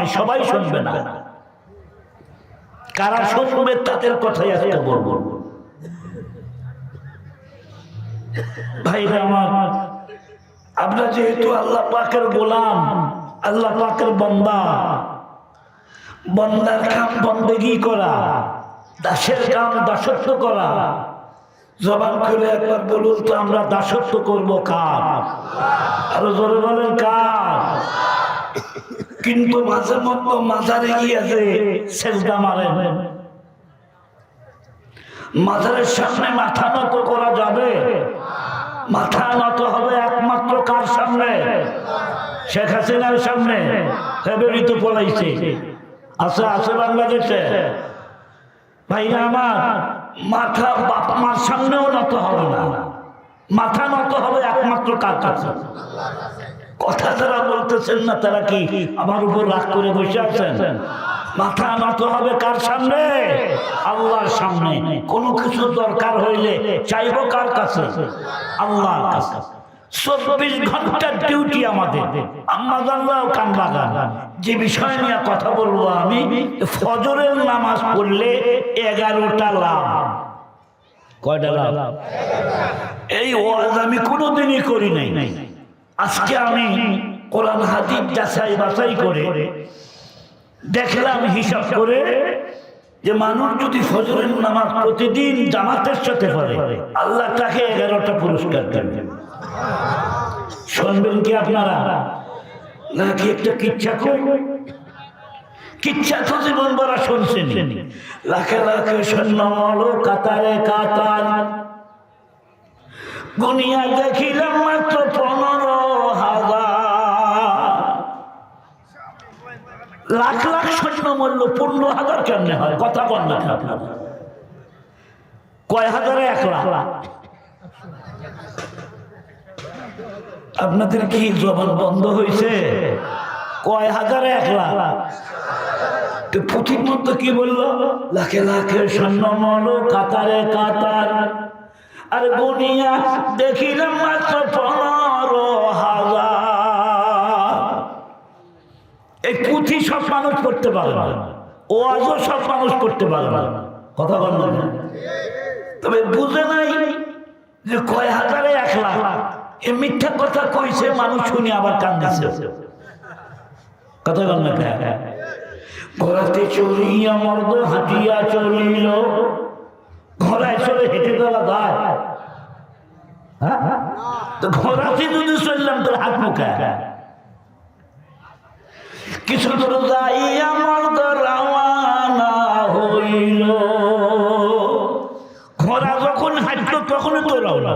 নয়, সবাই শুনবে না। কারা শুনবে তাদের কথাই আজকে বলবো। ভাইরা আমার, আমরা যেহেতু আল্লাহ পাকের গোলাম, আল্লাহ পাকের বান্দা, বান্দার কাম বন্দেগী করা, দাসের কাম দাসত্ব করা। জবান খুলে একবার বলুন তো, আমরা দাসত্ব করব কার? আরো জোরে বলেন কার? কিন্তু মাঝে মধ্যে মাজারে গিয়েছে সেজদা মারেন। মাজারের সামনে মাথা নত করা যাবে? মাথা নত হবে একমাত্র কার সামনে? শেখ হাসিনার সামনে। ফেব্রুয়ারি তো পলাইছে, আছে আছে বাংলাদেশে। ভাইরা আমার, মাথা বাপ মার সামনেও নত হবে না, মাথা নত হবে একমাত্র কার কাছে? কথা যারা বলতেছেন না তারা কি আমার উপর রাগ করে বসে আছেন? মাথা নত হবে কার সামনে? আল্লাহর সামনে। কোনো কিছু দরকার হইলে চাইবো কার কাছে? আল্লাহর কাছে। 24 ঘন্টার ডিউটি আমাদের। আম্মা জানলাও কান লাগান। যে বিষয় নিয়ে কথা বলবো আমি, ফজরের নামাজ পড়লে 11টা লাভ। কয়টা লাভ? এই ওয়াজ আমি কোনোদিনই করি নাই। আজকে আমি কোরআন হাদিস যাচাই বাছাই করে দেখলাম, হিসাব করে, যে মানুষ যদি ফজরের নামাজ প্রতিদিন জামাতের সাথে পড়ে, আল্লাহ তাকে 11টা পুরস্কার দেবেন। শুনবেন কি আপনারা? নাকি একটা কিচ্ছা করবেন? কিচ্ছা তো জীবন ভরা শুনছেন। লাখে লাখে সৈন্য মলো কাতারে কাতার, গুনিয়া দেখিলাম মাত্র 15,000। লাখ লাখ সৈন্য মূল্য 15,000 কেমনে হয়? কথা বল না। কয় হাজারে 1 লাখ? আপনাদের কি জবান বন্ধ হয়েছে? কয় হাজারে 1 লাখ? পুঁথির মধ্যে কি বললো? লাখে লাখে সৈন্য মলো কাতারে কাতার, আর গুনিয়া দেখিলাম মাত্র 15,000। এই পুঁথি সব মানুষ পড়তে পারে না, ওয়াজও সব মানুষ পড়তে পারে না। কথা বল না। তবে বুঝে নাই যে কয় হাজারে 1 লাখ। এ মিথ্যা কথা কইছে, মানুষ শুনে আবার কান্দিছে। কথা বল না। ঘোড়াতে চড়িয়া মর্দ হাঁটিয়া চলিল। ঘোড়ায় চড়ে হেঁটে চলা যায়? তো ঘোড়াতে যদি চললাম তোর হাত মুখে। কিছু দূর যাইয়া মর্দ রওয়ানা হইল। ঘোড়া যখন হাঁটলো তখনই তো রওনা।